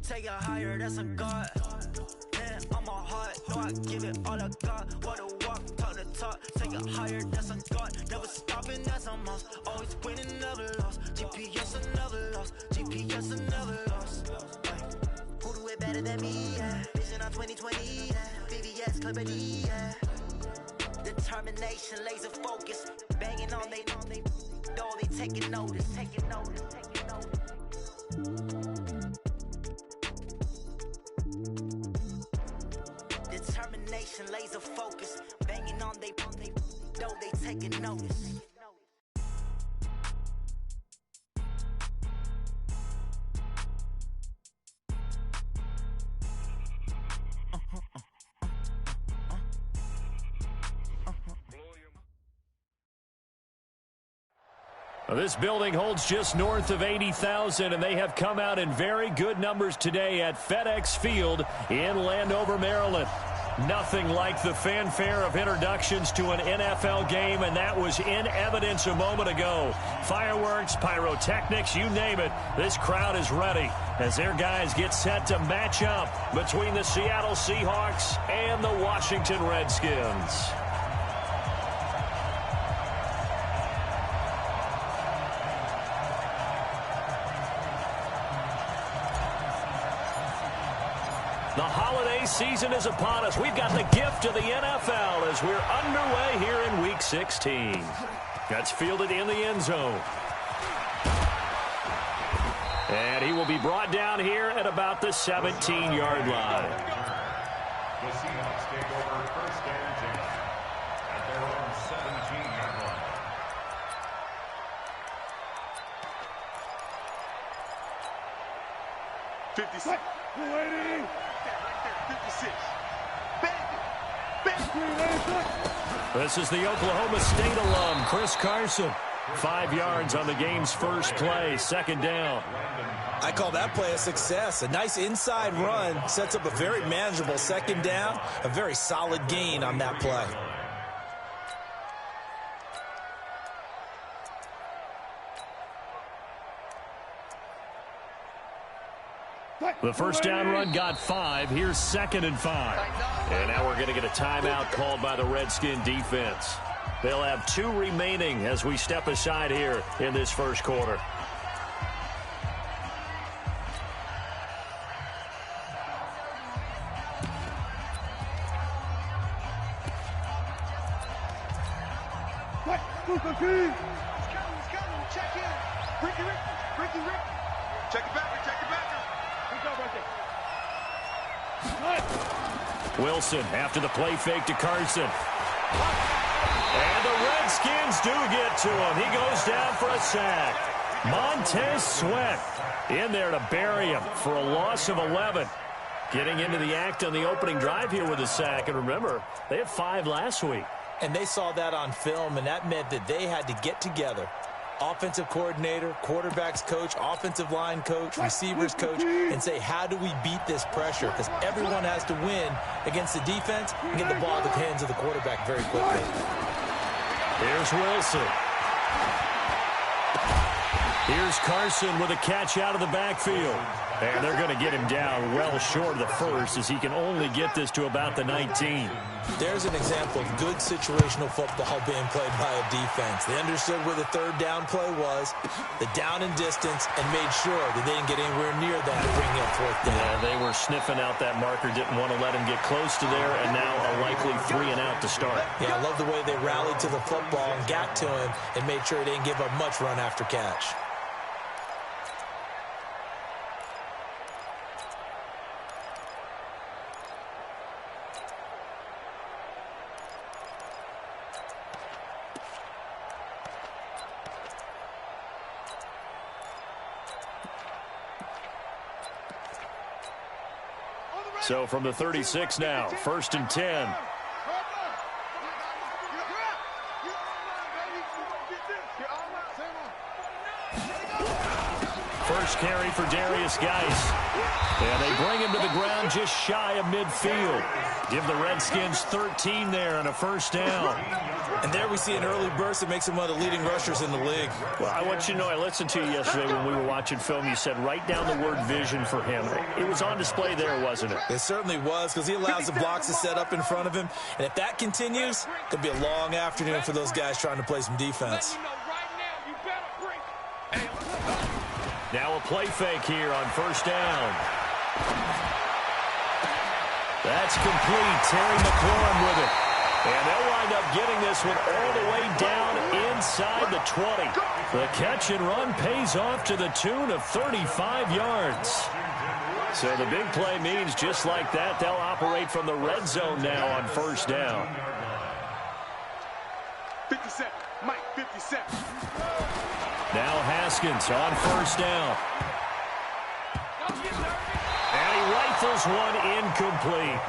Take it higher, that's a God. Man, on my heart, know I give it all I got. What a walk, talk the talk. Take it higher, that's a God. Never stopping, that's a must. Always winning, never lost. GPS, I never lost. GPS, I never lost. Who do it better than me? Yeah. Vision on 2020. Yeah. VVS, Clipper D. Yeah. Determination, laser focus. Banging on they know they taking notice. Taking notice, taking notice. Determination, laser focus, banging on they know they taking notice. This building holds just north of 80,000, and they have come out in very good numbers today at FedEx Field in Landover, Maryland. Nothing like the fanfare of introductions to an NFL game, and that was in evidence a moment ago. Fireworks, pyrotechnics, you name it. This crowd is ready as their guys get set to match up between the Seattle Seahawks and the Washington Redskins. The holiday season is upon us. We've got the gift of the NFL as we're underway here in Week 16. That's fielded in the end zone. And he will be brought down here at about the 17-yard line. The Seahawks take over first and 10 at their own 17-yard line. $56. 56. This is the Oklahoma State alum, Chris Carson. 5 yards on the game's first play, second down. I call that play a success. A nice inside run sets up a very manageable second down, a very solid gain on that play. The first down run got 5. Here's 2nd and 5. And now we're going to get a timeout called by the Redskin defense. They'll have 2 remaining as we step aside here in this first quarter. He's coming. Check in. Ricky. Check it back. Wilson after the play fake to Carson. And the Redskins do get to him. He goes down for a sack. Montez Sweat in there to bury him for a loss of 11. Getting into the act on the opening drive here with a sack. And remember, they had 5 last week. And they saw that on film, and that meant that they had to get together. Offensive coordinator, quarterbacks coach, offensive line coach, receivers coach, and say, how do we beat this pressure? Because everyone has to win against the defense and get the ball at the hands of the quarterback very quickly. Here's Wilson. Here's Carson with a catch out of the backfield. And they're going to get him down well short of the first as he can only get this to about the 19. There's an example of good situational football being played by a defense. They understood where the third down play was, the down and distance, and made sure that they didn't get anywhere near that bringing up fourth down. Yeah, they were sniffing out that marker, didn't want to let him get close to there, and now a likely 3 and out to start. Yeah, I love the way they rallied to the football and got to him and made sure they didn't give up much run after catch. So from the 36 now, 1st and 10. First carry for Darius Geis. And they bring him to the ground just shy of midfield. Give the Redskins 13 there and a first down. And there we see an early burst that makes him one of the leading rushers in the league. Well, I want you to know, I listened to you yesterday when we were watching film. You said write down the word vision for him. It was on display there, wasn't it? It certainly was, because he allows the blocks to set up in front of him. And if that continues, it'll be a long afternoon for those guys trying to play some defense. Now a play fake here on first down. That's complete. Terry McLaurin with it. And they'll wind up getting this one all the way down inside the 20. The catch and run pays off to the tune of 35 yards. So the big play means just like that, they'll operate from the red zone now on first down. 57. Mike, 57. Now Haskins on first down. And he rifles one incomplete.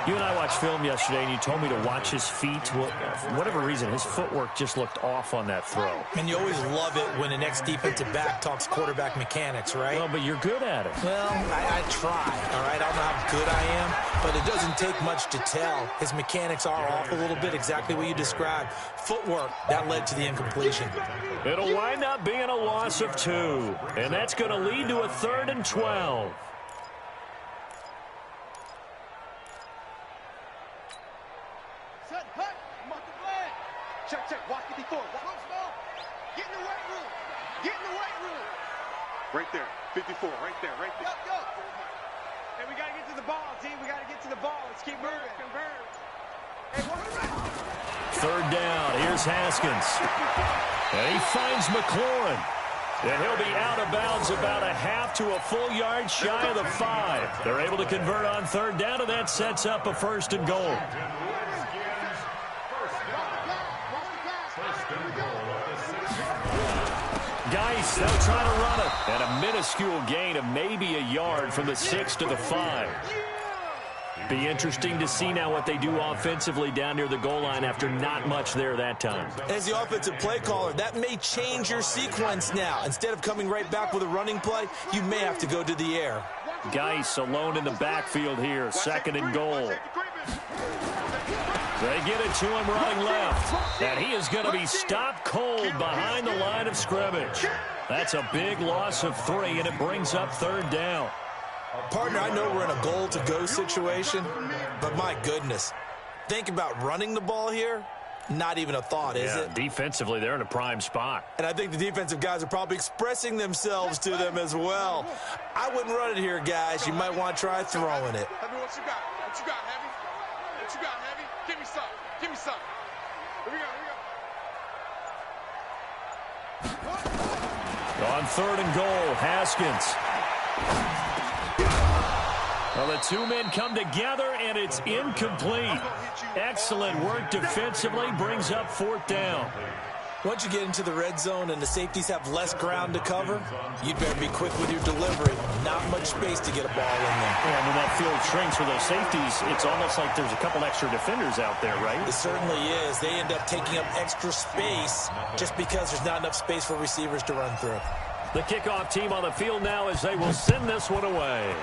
You and I watched film yesterday, and you told me to watch his feet. Well, for whatever reason, his footwork just looked off on that throw. And you always love it when the next defensive back talks quarterback mechanics, right? Well, but you're good at it. Well, I try, all right? I don't know how good I am, but it doesn't take much to tell. His mechanics are off a little bit, exactly what you described. Footwork, that led to the incompletion. It'll wind up being a loss of 2, and that's going to lead to a 3rd and 12. Check. Walk it before. Get in the weight room. Get in the weight room. Right there. 54. Right there. Go. Hey, we got to get to the ball, T. We got to get to the ball. Let's keep moving. Converge. Hey, 3rd down. Here's Haskins. And he finds McLaurin. And he'll be out of bounds about a half to a full yard shy of the 5. They're able to convert on 3rd down, and that sets up a 1st and goal. Geis, they'll try to run it. And a minuscule gain of maybe a yard from the 6 to the 5. Be interesting to see now what they do offensively down near the goal line after not much there that time. As the offensive play caller, that may change your sequence now. Instead of coming right back with a running play, you may have to go to the air. Geis alone in the backfield here, 2nd and goal. They get it to him running left. And he is going to be stopped cold behind the line of scrimmage. That's a big loss of 3, and it brings up 3rd down. Partner, I know we're in a goal-to-go situation, but my goodness. Think about running the ball here. Not even a thought, is it? Defensively, they're in a prime spot. And I think the defensive guys are probably expressing themselves to them as well. I wouldn't run it here, guys. You might want to try throwing it. Heavy, what you got? What you got, Heavy? What you got, Heavy? Give me some. Give me some. Here we go. On 3rd and goal, Haskins. Well, the 2 men come together, and it's incomplete. Excellent work defensively, brings up 4th down. Once you get into the red zone and the safeties have less ground to cover, you'd better be quick with your delivery. Not much space to get a ball in there. Yeah, when that field shrinks for those safeties, it's almost like there's a couple extra defenders out there, right? It certainly is. They end up taking up extra space just because there's not enough space for receivers to run through. The kickoff team on the field now as they will send this one away.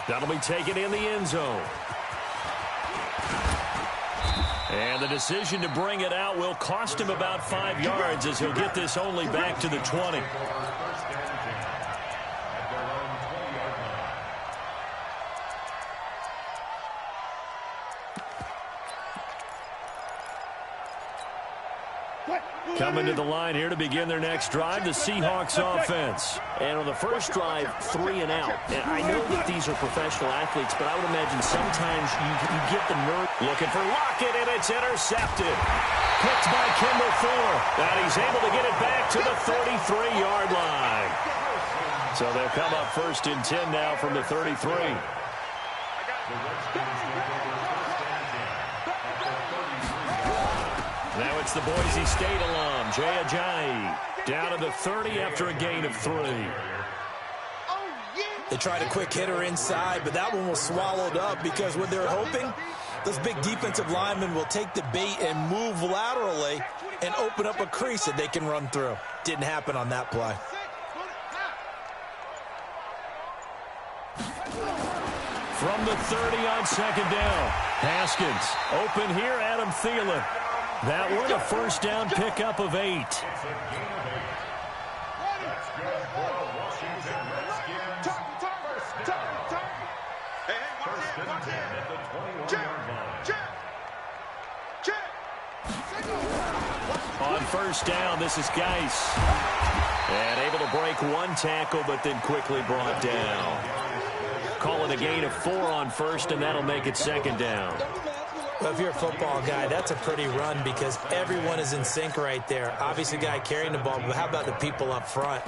That'll be taken in the end zone. And the decision to bring it out will cost him about 5 yards as he'll get this only back to the 20. Coming to the line here to begin their next drive, the Seahawks offense. And on the first drive, 3 and out. And I know that these are professional athletes, but I would imagine sometimes you get the nerve. Looking for Lockett, and it's intercepted. Picked by Kendall Fuller. And he's able to get it back to the 33-yard line. So they'll come up 1st and 10 now from the 33. Now it's the Boise State alum, Jay Ajayi, down to the 30 after a gain of 3. They tried a quick hitter inside, but that one was swallowed up because what they're hoping, those big defensive linemen will take the bait and move laterally and open up a crease that they can run through. Didn't happen on that play. From the 30 on 2nd down. Haskins, open here, Adam Thielen. That one, a first down pickup of 8. On first down, this is Geis. And able to break one tackle, but then quickly brought down. Calling a gain of 4 on first, and that'll make it second down. Well, if you're a football guy, that's a pretty run because everyone is in sync right there. Obviously, the guy carrying the ball, but how about the people up front?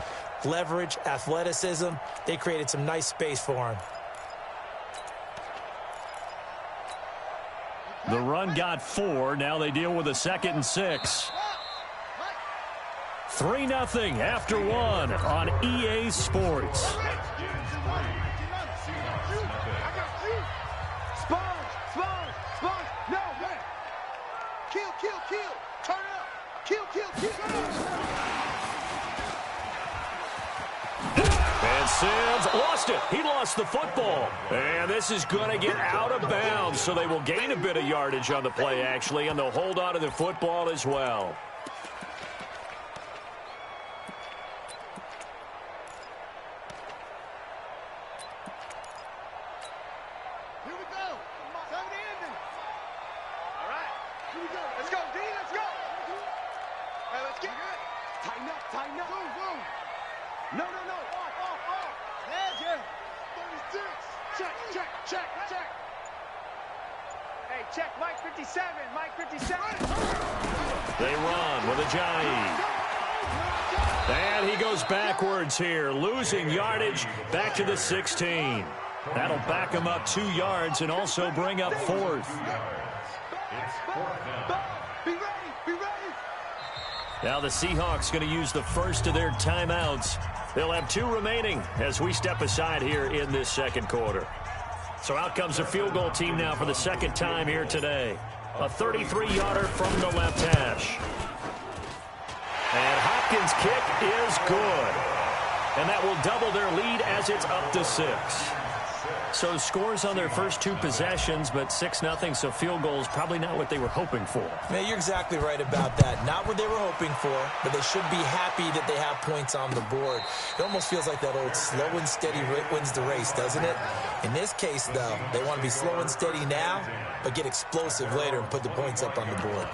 Leverage, athleticism, they created some nice space for him. The run got 4. Now they deal with a 2nd and 6. 3-0 after 1 on EA Sports. And Sims lost it. He lost the football. And this is going to get out of bounds, so they will gain a bit of yardage on the play, actually, and they'll hold on to the football as well. Here we go. Time to end it. All right. Here we go. Let's go, D. Let's go. All right, let's get it. Tighten up. Tighten up. Boom. No. Off. Yeah. 36. Check. Hey, check. Mike 57. Mike 57. They run with Ajayi. And he goes backwards here, losing yardage back to the 16. That'll back him up 2 yards and also bring up 4th. Be ready. Now the Seahawks going to use the first of their timeouts. They'll have 2 remaining as we step aside here in this second quarter. So out comes the field goal team now for the second time here today. A 33-yarder from the left hash. And Hopkins' kick is good. And that will double their lead as it's up to 6. So scores on their first 2 possessions, but 6-0, so field goals probably not what they were hoping for. Man, you're exactly right about that. Not what they were hoping for, but they should be happy that they have points on the board. It almost feels like that old slow and steady wins the race, doesn't it? In this case, though, they want to be slow and steady now, but get explosive later and put the points up on the board.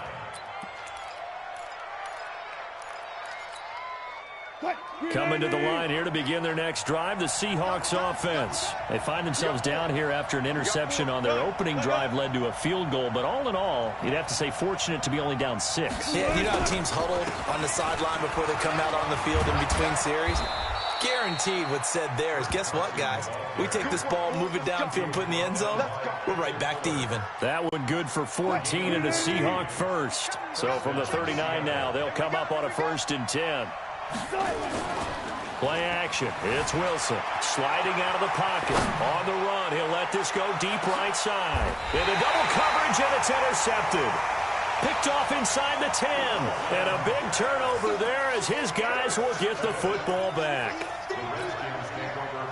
Coming to the line here to begin their next drive, the Seahawks offense. They find themselves down here after an interception on their opening drive led to a field goal. But all in all, you'd have to say fortunate to be only down 6. Yeah, you know how teams huddle on the sideline before they come out on the field in between series? Guaranteed what's said there is, guess what, guys? We take this ball, move it downfield, and put it in the end zone, we're right back to even. That one good for 14 and a Seahawk first. So from the 39 now, they'll come up on a 1st and 10. Play action. It's Wilson sliding out of the pocket. On the run, he'll let this go deep right side. Into double coverage, and it's intercepted. Picked off inside the 10. And a big turnover there as his guys will get the football back.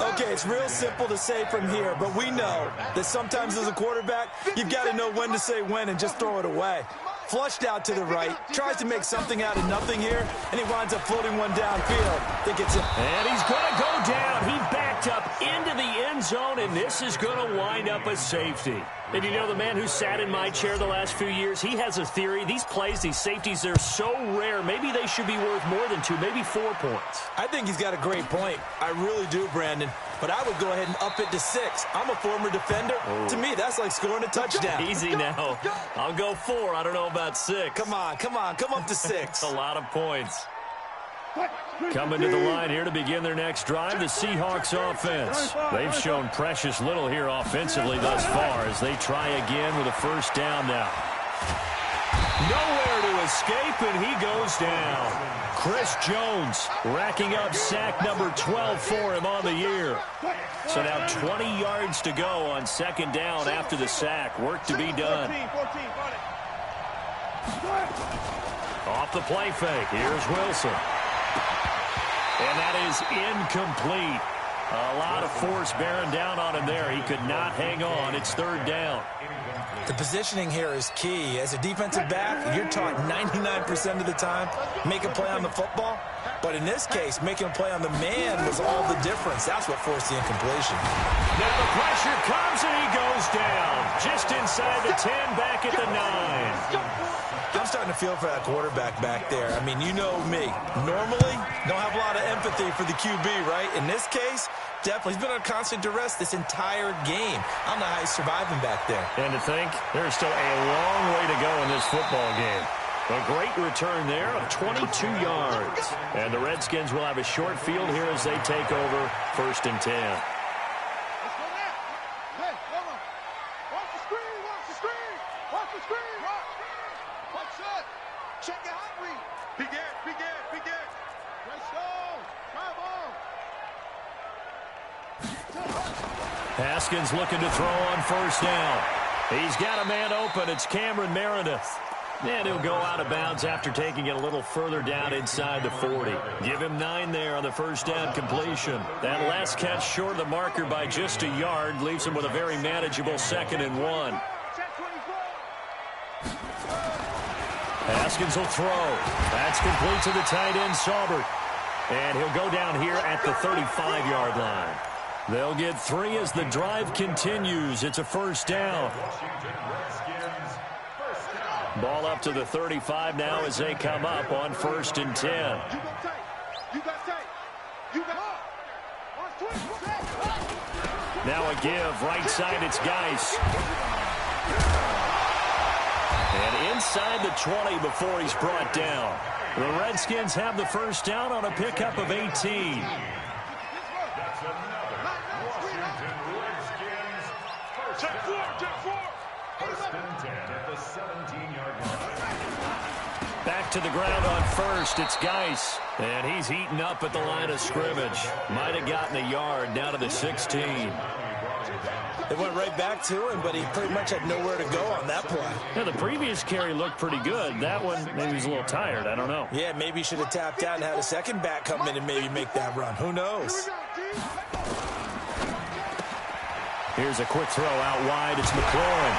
Okay, it's real simple to say from here, but we know that sometimes as a quarterback, you've got to know when to say when and just throw it away. Flushed out to the right, tries to make something out of nothing here, and he winds up floating one downfield. Think it's it. And he's going to go down. He backed up into the end zone, and this is going to wind up a safety. And you know, the man who sat in my chair the last few years, he has a theory. These plays, these safeties, they're so rare. Maybe they should be worth more than 2, maybe 4 points. I think he's got a great point. I really do, Brandon. But I would go ahead and up it to 6. I'm a former defender. Oh. To me, that's like scoring a touchdown. Easy now. I'll go 4. I don't know about 6. Come on. Come up to 6. A lot of points. Coming to the line here to begin their next drive, the Seahawks offense. They've shown precious little here offensively thus far as they try again with a 1st down now. Nowhere to escape, and he goes down. Chris Jones racking up sack number 12 for him on the year. So now 20 yards to go on 2nd down after the sack. Work to be done. Off the play fake. Here's Wilson. And that is incomplete. A lot of force bearing down on him there. He could not hang on. It's third down. The positioning here is key. As a defensive back, you're taught 99% of the time, make a play on the football. But in this case, making a play on the man was all the difference. That's what forced the incompletion. Now the pressure comes, and he goes down. Just inside the 10, back at the 9. I'm starting to feel for that quarterback back there. I mean, you know me. Normally, don't have a lot of empathy for the QB, right? In this case, definitely. He's been under constant duress this entire game. I don't know how he's surviving back there. And to think, there's still a long way to go in this football game. A great return there of 22 yards. And the Redskins will have a short field here as they take over 1st and 10. Haskins looking to throw on 1st down. He's got a man open. It's Cameron Meredith. And he'll go out of bounds after taking it a little further down inside the 40. Give him 9 there on the 1st down completion. That last catch short of the marker by just a yard leaves him with a very manageable 2nd and 1. Haskins will throw. That's complete to the tight end, Saubert. And he'll go down here at the 35-yard line. They'll get 3 as the drive continues. It's a 1st down. Ball up to the 35 now as they come up on 1st and 10. Now a give. Right side, it's Geis. And inside the 20 before he's brought down. The Redskins have the 1st down on a pickup of 18. Back to the ground on 1st. It's Geis. And he's eaten up at the line of scrimmage. Might have gotten a yard down to the 16. They went right back to him, but he pretty much had nowhere to go on that play. Yeah, the previous carry looked pretty good. That one, maybe he's a little tired. I don't know. Yeah, maybe he should have tapped out and had a second back come in and maybe make that run. Who knows? Here's a quick throw out wide. It's McLaurin.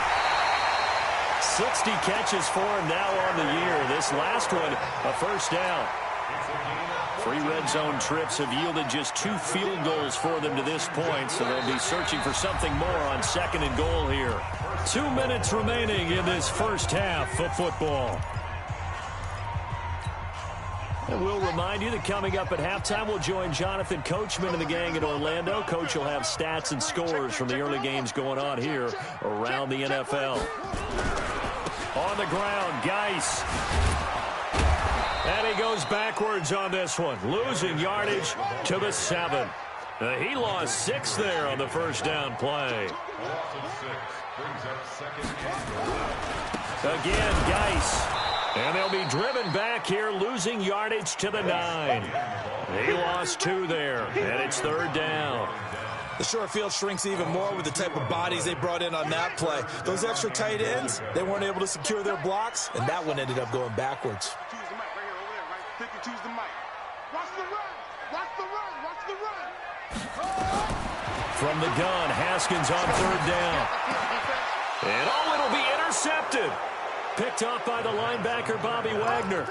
60 catches for him now on the year. This last one, a 1st down. 3 red zone trips have yielded just 2 field goals for them to this point, so they'll be searching for something more on 2nd and goal here. 2 minutes remaining in this 1st half of football. And we'll remind you that coming up at halftime, we'll join Jonathan Coachman and the gang in Orlando. Coach will have stats and scores from the early games going on here around the NFL. On the ground, Geis. And he goes backwards on this one, losing yardage to the 7. He lost 6 there on the 1st down play. Again, Geis. And they'll be driven back here, losing yardage to the 9. He lost 2 there, and it's 3rd down. The short field shrinks even more with the type of bodies they brought in on that play. Those extra tight ends, they weren't able to secure their blocks, and that one ended up going backwards. From the gun, Haskins on 3rd down. And it'll be intercepted. Picked off by the linebacker, Bobby Wagner.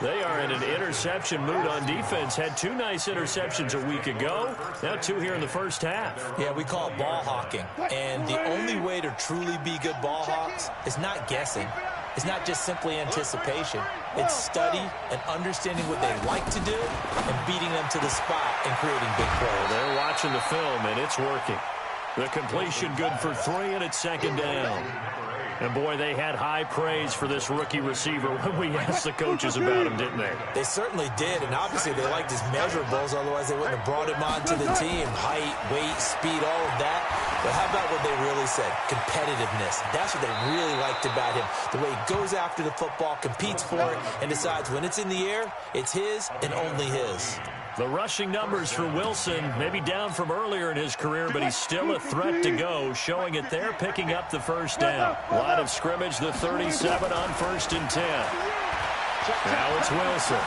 They are in an interception mood on defense. Had 2 nice interceptions a week ago. Now 2 here in the 1st half. Yeah, we call it ball hawking. And the only way to truly be good ball hawks is not guessing. It's not just simply anticipation. It's study and understanding what they like to do and beating them to the spot and creating big plays. They're watching the film, and it's working. The completion good for 3, and it's 2nd down. And, boy, they had high praise for this rookie receiver when we asked the coaches about him, didn't they? They certainly did, and obviously they liked his measurables, otherwise they wouldn't have brought him onto the team. Height, weight, speed, all of that. But how about what they really said? Competitiveness. That's what they really liked about him. The way he goes after the football, competes for it, and decides when it's in the air, it's his and only his. The rushing numbers for Wilson, maybe down from earlier in his career, but he's still a threat to go, showing it there, picking up the 1st down. Line of scrimmage, the 37 on 1st and 10. Now it's Wilson,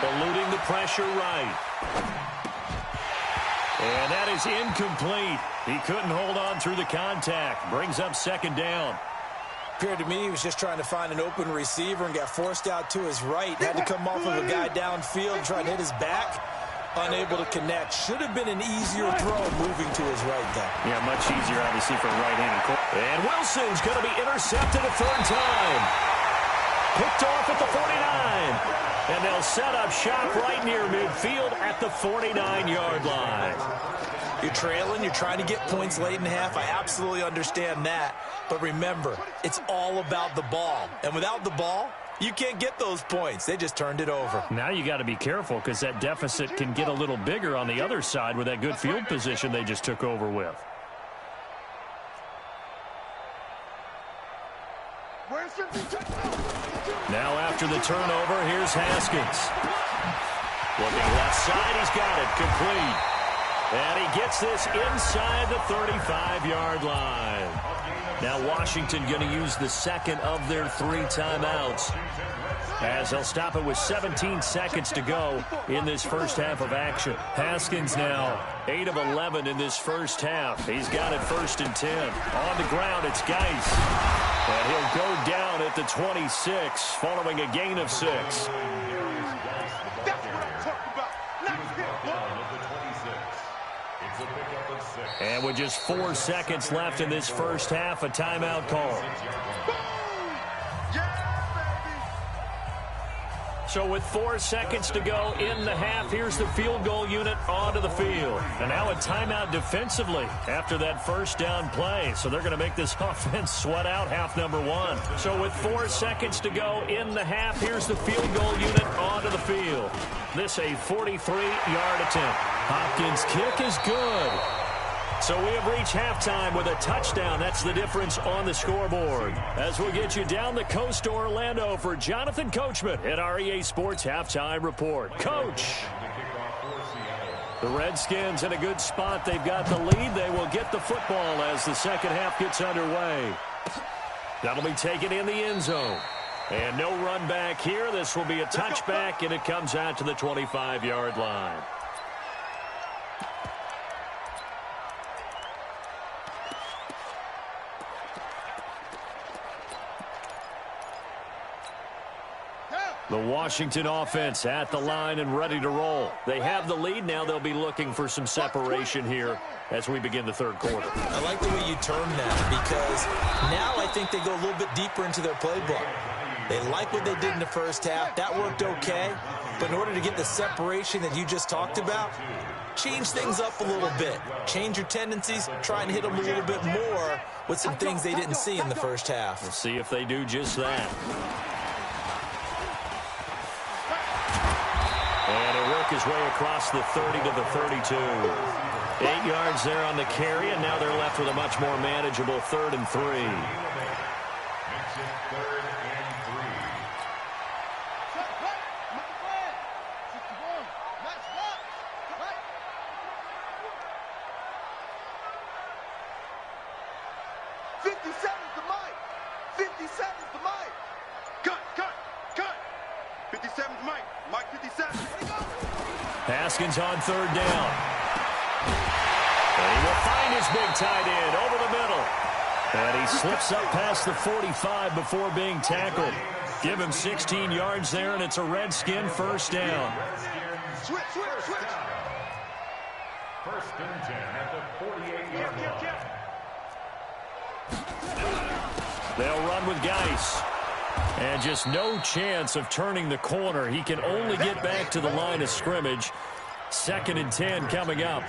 eluding the pressure right. And that is incomplete. He couldn't hold on through the contact. Brings up second down. Appeared to me he was just trying to find an open receiver and got forced out to his right. Had to come off of a guy downfield, try to hit his back. Unable to connect. Should have been an easier throw moving to his right, though. Yeah, much easier, obviously, for a right-handed quarterback. And Wilson's going to be intercepted a third time. Picked off at the 49. And they'll set up shop right near midfield at the 49-yard line. You're trailing. You're trying to get points late in the half. I absolutely understand that. But remember, it's all about the ball. And without the ball, you can't get those points. They just turned it over. Now you got to be careful because that deficit can get a little bigger on the other side with that good field position they just took over with. Now after the turnover, here's Haskins. Looking left side, he's got it complete. And he gets this inside the 35-yard line. Now Washington going to use the second of their 3 timeouts, as they'll stop it with 17 seconds to go in this first half of action. Haskins now 8 of 11 in this first half. He's got it 1st and 10. On the ground, it's Geis. And he'll go down at the 26 following a gain of 6. That's what I'm talking about. And with just 4 seconds left in this first half, a timeout call. So with 4 seconds to go in the half, here's the field goal unit onto the field. And now a timeout defensively after that first down play. So they're going to make this offense sweat out half number 1. So with 4 seconds to go in the half, here's the field goal unit onto the field. This a 43-yard attempt. Hopkins' kick is good. So we have reached halftime with a touchdown. That's the difference on the scoreboard. As we'll get you down the coast to Orlando for Jonathan Coachman at our EA Sports Halftime Report. Coach. The Redskins in a good spot. They've got the lead. They will get the football as the second half gets underway. That'll be taken in the end zone. And no run back here. This will be a touchback, and it comes out to the 25-yard line. The Washington offense at the line and ready to roll. They have the lead. Now they'll be looking for some separation here as we begin the third quarter. I like the way you term that, because now I think they go a little bit deeper into their playbook. They like what they did in the first half. That worked okay. But in order to get the separation that you just talked about, change things up a little bit. Change your tendencies. Try and hit them a little bit more with some things they didn't see in the first half. We'll see if they do just that. And he'll work his way across the 30 to the 32. 8 yards there on the carry, and now they're left with a much more manageable 3rd and 3. 57's the mic. 57's the mic. Cut. 57's mic. Mike 57. Haskins on 3rd down. And he will find his big tight end over the middle. And he slips up past the 45 before being tackled. Give him 16 yards there, and it's a Redskin first down. Switch. 1st and 10 at the 48-yard line. They'll run with Geis. And just no chance of turning the corner. He can only get back to the line of scrimmage. 2nd and 10 coming up.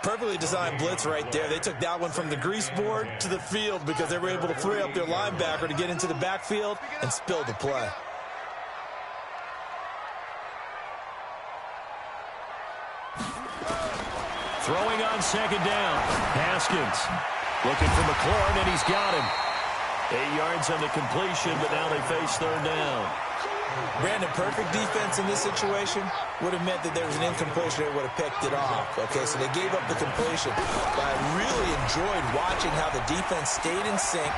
Perfectly designed blitz right there. They took that one from the grease board to the field because they were able to free up their linebacker to get into the backfield and spill the play. Throwing on 2nd down. Haskins looking for McLaurin, and he's got him. 8 yards on the completion, but now they face 3rd down. Brandon, perfect defense in this situation would have meant that there was an incompletion. They would have picked it off. Okay, so they gave up the completion. But I really enjoyed watching how the defense stayed in sync,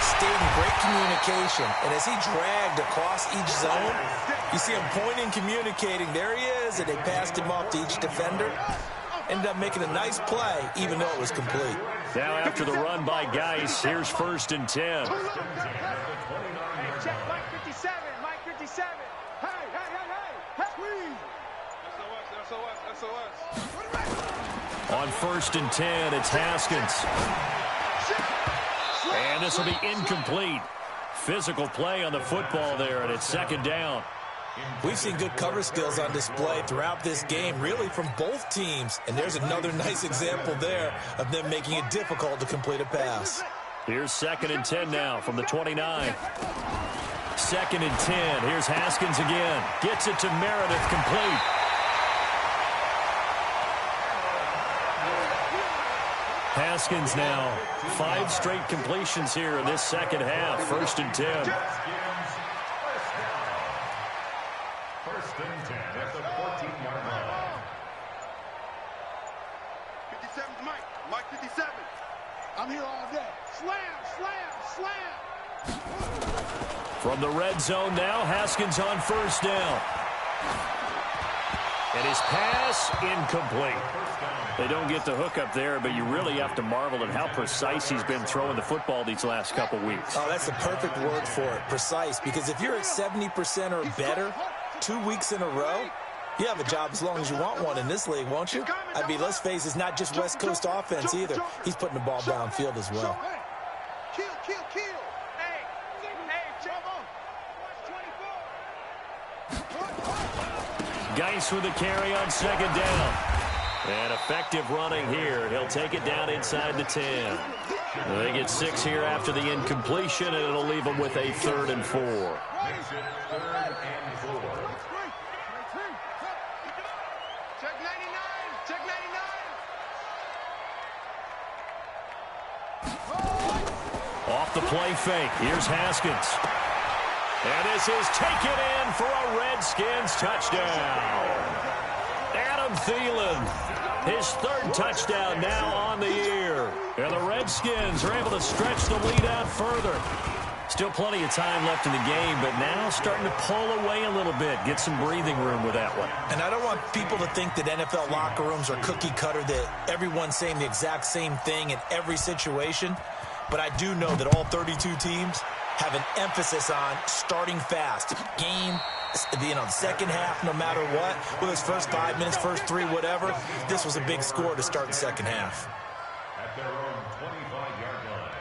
stayed in great communication. And as he dragged across each zone, you see him pointing, communicating. There he is, and they passed him off to each defender. ended up making a nice play, even though it was complete. Now after the run by Geis, here's 1st and 10. Check Mike 57, Mike 57. Hey, squeeze. SOS. On 1st and 10, it's Haskins. And this will be incomplete. Physical play on the football there, and it's 2nd down. We've seen good cover skills on display throughout this game, really from both teams. And there's another nice example there of them making it difficult to complete a pass. Here's 2nd and 10 now from the 29. 2nd and 10. Here's Haskins again. Gets it to Meredith, complete. Haskins now 5 straight completions here in this second half. 1st and 10. 1st and 10 at the 14-yard line. 57's Mike. Mike 57. I'm here all day. Slam. From the red zone now, Haskins on 1st down. And his pass incomplete. They don't get the hook up there, but you really have to marvel at how precise he's been throwing the football these last couple weeks. Oh, that's the perfect word for it, precise, because if you're at 70% or better 2 weeks in a row, you have a job as long as you want one in this league, won't you? I mean, let's face it, it's not just West Coast offense either. He's putting the ball downfield as well. Kill. Hey, jump on. 24. Geis with the carry on 2nd down. And effective running here. He'll take it down inside the 10. They get 6 here after the incompletion, and it'll leave them with a 3rd and 4. Makes it 3rd and 4. Check 99. Off the play fake. Here's Haskins. And this is taken in for a Redskins touchdown. Adam Thielen, his 3rd touchdown now on the year. And the Redskins are able to stretch the lead out further. Still plenty of time left in the game, but now starting to pull away a little bit. Get some breathing room with that one. And I don't want people to think that NFL locker rooms are cookie cutter, that everyone's saying the exact same thing in every situation. But I do know that all 32 teams have an emphasis on starting fast. Game, the second half, no matter what, whether it's first 5 minutes, first 3, whatever, this was a big score to start the second half. At their own 25-yard line.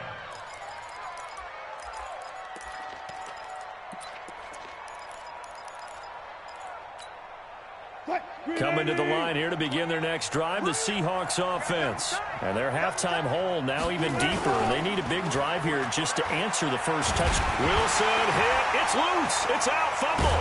Coming to the line here to begin their next drive, the Seahawks offense. And their halftime hole now even deeper. They need a big drive here just to answer the first touch. Wilson hit. It's loose. It's out. Fumble.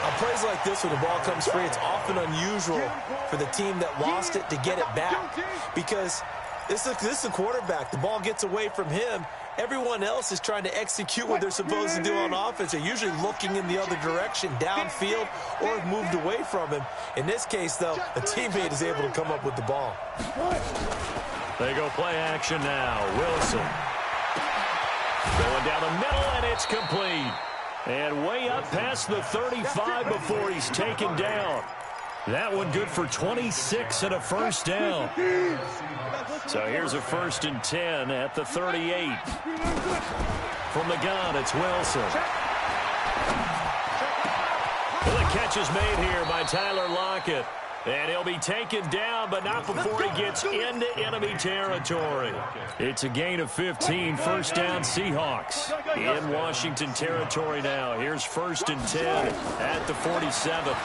On plays like this, when the ball comes free, it's often unusual for the team that lost it to get it back. Because this is a quarterback. The ball gets away from him. Everyone else is trying to execute what they're supposed to do on offense. They're usually looking in the other direction, downfield, or have moved away from him. In this case, though, a teammate is able to come up with the ball. They go play action now. Wilson going down the middle, and it's complete. And way up past the 35 before he's taken down. That one good for 26 and a first down. So here's a 1st and 10 at the 38. From the gun, it's Wilson. Well, the catch is made here by Tyler Lockett. And he'll be taken down, but not before he gets into enemy territory. It's a gain of 15, 1st down Seahawks. In Washington territory now. Here's 1st and 10 at the 47.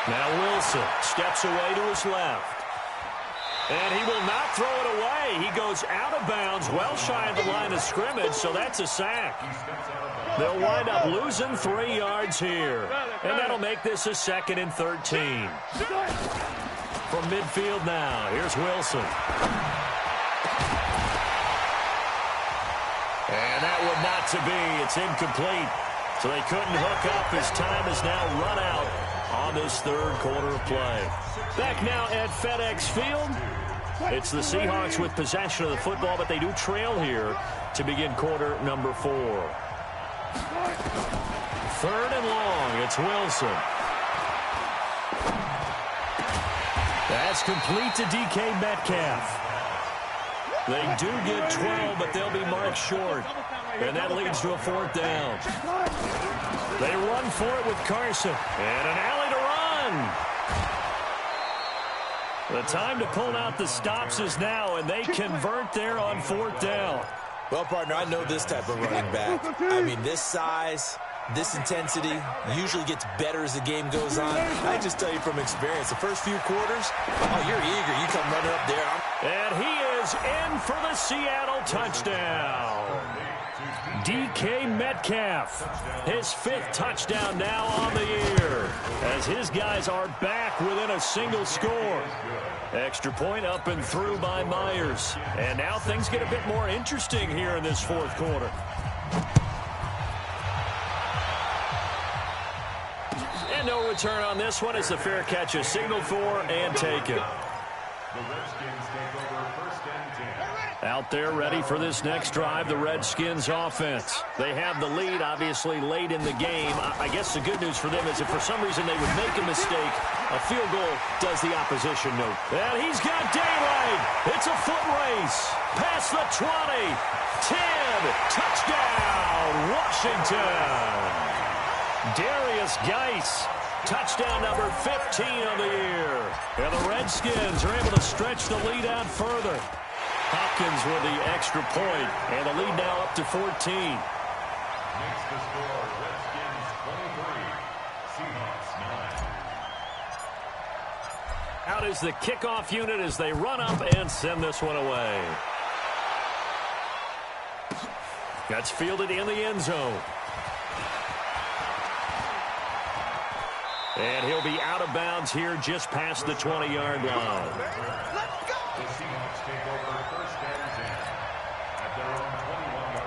Now Wilson steps away to his left. And he will not throw it away. He goes out of bounds, well shy of the line of scrimmage, so that's a sack. They'll wind up losing 3 yards here. And that'll make this a 2nd and 13. From midfield now, here's Wilson. And that one not to be. It's incomplete. So they couldn't hook up. His time is now run out on this 3rd quarter of play. Back now at FedEx Field. It's the Seahawks with possession of the football, but they do trail here to begin quarter number 4. 3rd and long. It's Wilson. That's complete to DK Metcalf. They do get 12, but they'll be marked short. And that leads to a 4th down. They run for it with Carson. And an alley to run. The time to pull out the stops is now, and they convert there on 4th down. Well, partner, I know this type of running back. I mean, this size, this intensity usually gets better as the game goes on. I just tell you from experience, the first few quarters, oh, you're eager. You come running up there. And he is in for the Seattle touchdown. DK Metcalf, his 5th touchdown now on the year, as his guys are back within a single score. Extra point up and through by Myers. And now things get a bit more interesting here in this 4th quarter. And no return on this one as the fair catch is signaled for and taken. The Redskins take over 1st and 10. Out there ready for this next drive, the Redskins offense. They have the lead, obviously, late in the game. I guess the good news for them is if for some reason they would make a mistake, a field goal does the opposition no. And he's got daylight. It's a foot race. Past the 20. 10. Touchdown, Washington. Darius Geis. Touchdown number 15 of the year. And the Redskins are able to stretch the lead out further. Hopkins with the extra point, and the lead now up to 14. Makes the score Redskins 23, Seahawks 9. Out is the kickoff unit as they run up and send this one away. That's fielded in the end zone. And he'll be out of bounds here just past the 20-yard line. The Seahawks take over 1st and 10 at their own 21-yard line.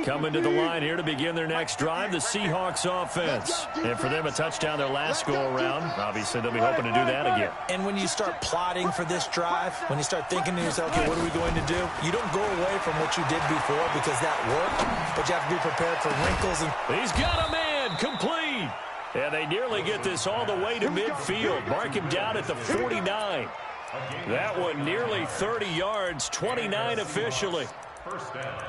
Coming to the line here to begin their next drive, the Seahawks offense. And for them, a touchdown their last go-around. Obviously, they'll be hoping to do that again. And when you start plotting for this drive, when you start thinking to yourself, okay, what are we going to do? You don't go away from what you did before because that worked, but you have to be prepared for wrinkles. And he's got a man, complete. And they nearly get this all the way to midfield. Mark him down at the 49. That one nearly 30 yards, 29 officially. 1st down.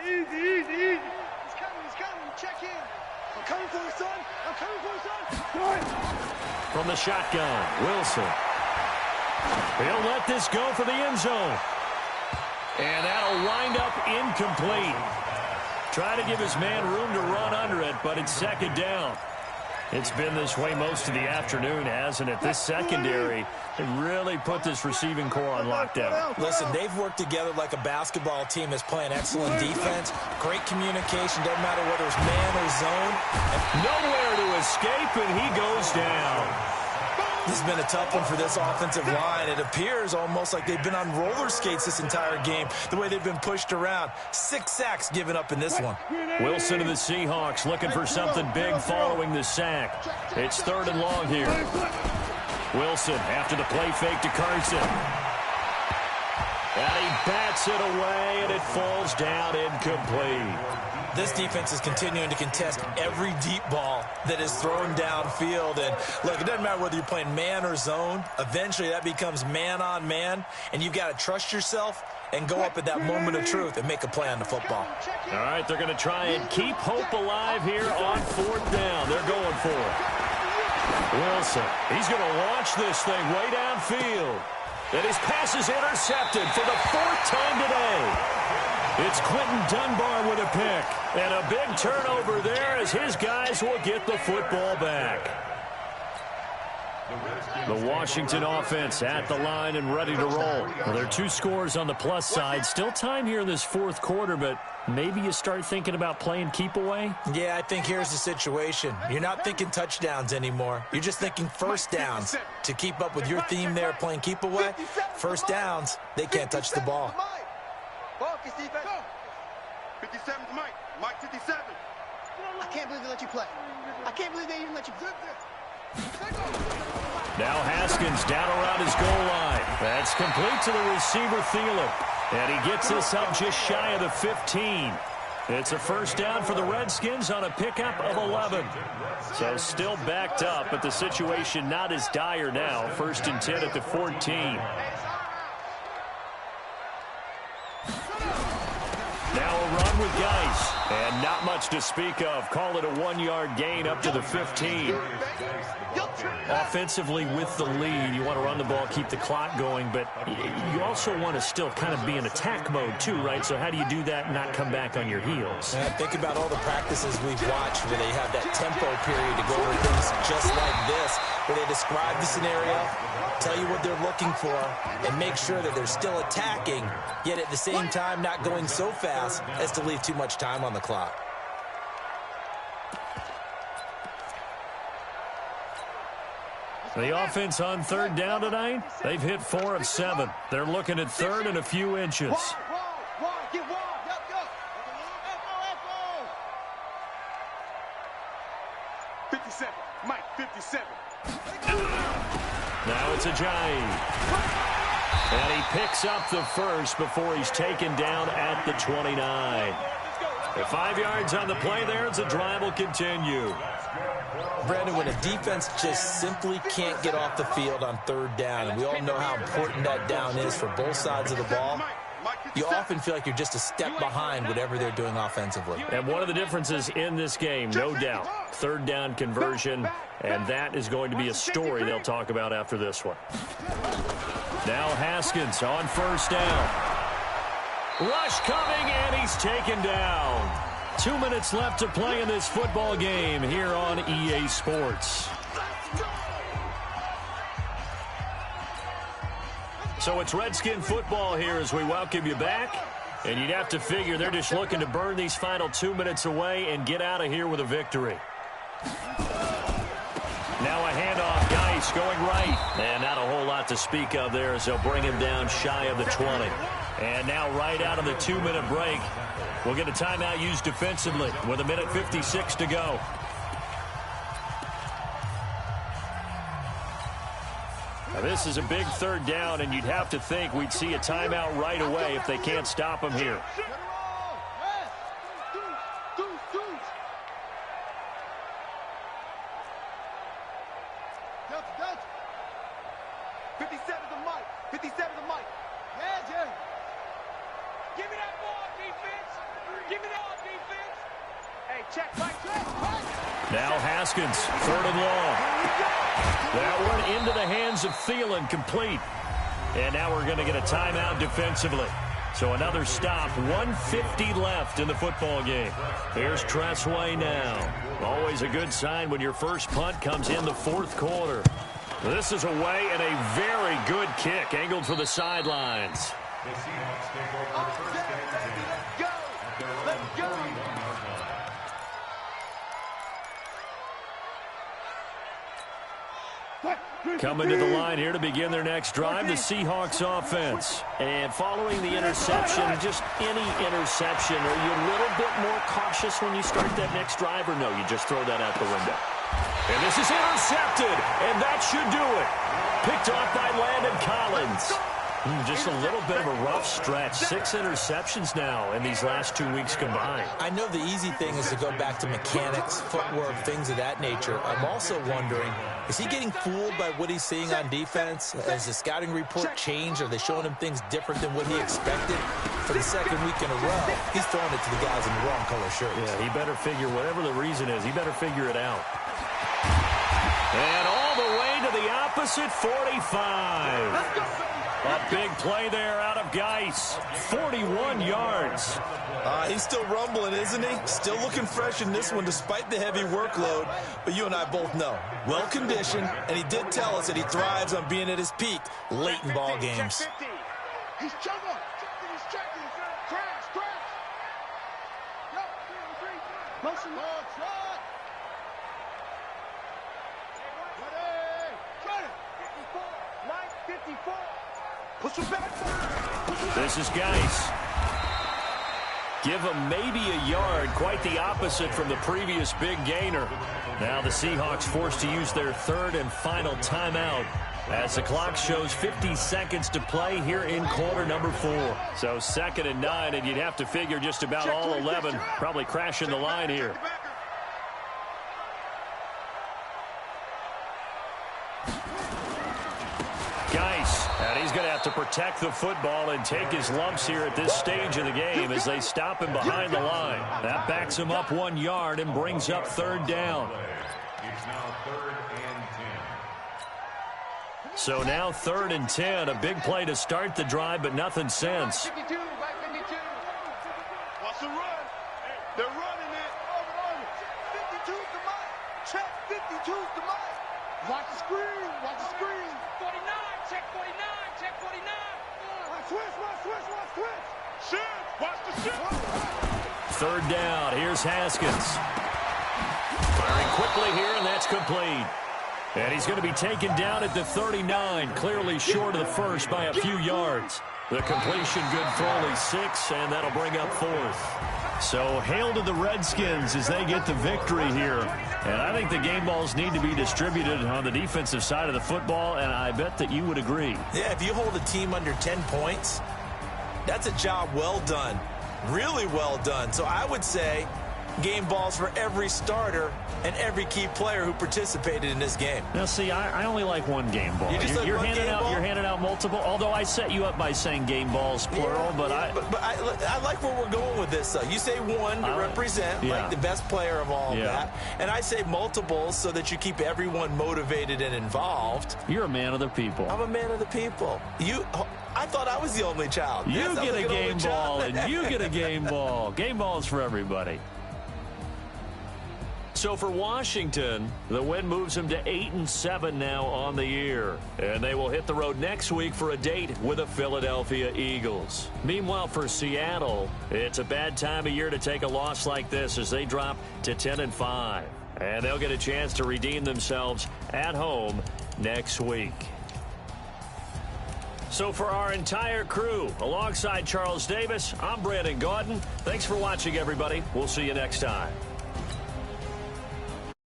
Easy. He's coming. Check in. I'm coming for you, son. From the shotgun, Wilson. He'll let this go for the end zone. And that'll wind up incomplete. Try to give his man room to run under it, but it's 2nd down. It's been this way most of the afternoon, hasn't it? This secondary really put this receiving core on lockdown. Listen, they've worked together like a basketball team that's playing excellent defense. Great communication, doesn't matter whether it's man or zone. Nowhere to escape, and he goes down. This has been a tough one for this offensive line. It appears almost like they've been on roller skates this entire game, the way they've been pushed around. 6 sacks given up in this one. Wilson of the Seahawks looking for something big following the sack. It's 3rd and long here. Wilson after the play fake to Carson. And he bats it away, and it falls down incomplete. This defense is continuing to contest every deep ball that is thrown downfield. And look, it doesn't matter whether you're playing man or zone. Eventually, that becomes man on man, and you've got to trust yourself and go up at that moment of truth and make a play on the football. All right, they're going to try and keep hope alive here on 4th down. They're going for it. Wilson, he's going to launch this thing way downfield. And his pass is intercepted for the 4th time today. It's Quentin Dunbar with a pick. And a big turnover there as his guys will get the football back. The Washington offense at the line and ready to roll. Well, there are 2 scores on the plus side. Still time here in this 4th quarter, but maybe you start thinking about playing keep away? Yeah, I think here's the situation. You're not thinking touchdowns anymore. You're just thinking 1st downs. To keep up with your theme there, playing keep away, 1st downs, they can't touch the ball. Focus, defense. 57's Mike. Mike 57. can't believe they let you play. I can't believe they even let you. Now Haskins down around his goal line. That's complete to the receiver, Thielen. And he gets this up just shy of the 15. It's a first down for the Redskins on a pickup of 11. So still backed up, but the situation not as dire now. 1st and 10 at the 14. Now a run with Geis. And not much to speak of. Call it a 1-yard gain up to the 15. Offensively with the lead, you want to run the ball, keep the clock going, but you also want to still kind of be in attack mode too, right? So how do you do that and not come back on your heels? Think about all the practices we've watched where they have that tempo period to go over things just like this, where they describe the scenario, tell you what they're looking for, and make sure that they're still attacking, yet at the same time not going so fast as to leave too much time on the clock. The offense on 3rd down tonight, they've hit 4 of 7. They're looking at 3rd and a few inches. Get wide. Go. 57. Mike, 57. Now it's Ajayi. And he picks up the first before he's taken down at the 29. The 5 yards on the play there as the drive will continue. Brandon, when a defense just simply can't get off the field on 3rd down, and we all know how important that down is for both sides of the ball, you often feel like you're just a step behind whatever they're doing offensively. And one of the differences in this game, no doubt, 3rd down conversion, and that is going to be a story they'll talk about after this one. Now Haskins on 1st down. Rush coming, and he's taken down. 2 minutes left to play in this football game here on EA Sports. So it's Redskin football here as we welcome you back. And you'd have to figure they're just looking to burn these final 2 minutes away and get out of here with a victory. Now a handoff, Geis going right. And not a whole lot to speak of there as they'll bring him down shy of the 20. And now right out of the 2-minute break, we'll get a timeout used defensively with 1:56 to go. Now this is a big 3rd down, and you'd have to think we'd see a timeout right away if they can't stop him here. Now Haskins, 3rd and long. That one into the hands of Thielen, complete. And now we're going to get a timeout defensively. So another stop, 1:50 left in the football game. Here's Tressway now. Always a good sign when your first punt comes in the 4th quarter. This is away and a very good kick, angled for the sidelines. The Seahawks take over first and 10. Let's go. Coming to the line here to begin their next drive, the Seahawks offense. And following the interception, just any interception, are you a little bit more cautious when you start that next drive, or no, you just throw that out the window? And this is intercepted, and that should do it. Picked off by Landon Collins. Just a little bit of a rough stretch. 6 interceptions now in these last 2 weeks combined. I know the easy thing is to go back to mechanics, footwork, things of that nature. I'm also wondering, is he getting fooled by what he's seeing on defense? Has the scouting report changed? Are they showing him things different than what he expected? For the 2nd week in a row, he's throwing it to the guys in the wrong color shirts. Yeah, he better figure, whatever the reason is, he better figure it out. And all the way to the opposite 45. A big play there out of Geis. 41 yards. He's still rumbling, isn't he? Still looking fresh in this one despite the heavy workload. But you and I both know, well-conditioned, and he did tell us that he thrives on being at his peak late in ball games. He's checking. He's checking. Crash. Yep, 2, 3. Motion. Shot. Ready. 54. Line 54. Push him back. This is Geis. Give them maybe a yard, quite the opposite from the previous big gainer. Now the Seahawks forced to use their third and final timeout as the clock shows 50 seconds to play here in quarter number 4. So 2nd and 9, and you'd have to figure just about all 11 probably crashing the line here. Geis, and he's going to have to protect the football and take his lumps here at this stage of the game as they stop him behind the line. That backs him up 1 yard and brings up 3rd down. It's now 3rd and 10. So now 3rd and 10, a big play to start the drive, but nothing since. 52, back 52. Watch the run. They're running it. 52's the mark. Check 52's the mark. Watch the screen. Watch the screen. 49. Check 49. Check 49. Watch switch. Shift. Watch the shift. 3rd down. Here's Haskins. Firing quickly here, and that's complete. And he's going to be taken down at the 39, clearly short of the first by a few yards. The completion good for only 6, and that'll bring up 4th. So hail to the Redskins as they get the victory here. And I think the game balls need to be distributed on the defensive side of the football, and I bet that you would agree. Yeah, if you hold a team under 10 points, that's a job well done. Really well done. So I would say game balls for every starter and every key player who participated in this game. Now, see, I only like one game ball. You're handing out multiple, although I set you up by saying game balls, plural. Yeah, but I like where we're going with this, though. You say one to represent, like the best player of all of that. And I say multiples so that you keep everyone motivated and involved. You're a man of the people. I'm a man of the people. I thought I was the only child. You get a game ball, and you get a game ball. Game balls for everybody. So for Washington, the win moves them to 8-7 now on the year. And they will hit the road next week for a date with the Philadelphia Eagles. Meanwhile, for Seattle, it's a bad time of year to take a loss like this as they drop to 10-5. And they'll get a chance to redeem themselves at home next week. So for our entire crew, alongside Charles Davis, I'm Brandon Gaudin. Thanks for watching, everybody. We'll see you next time.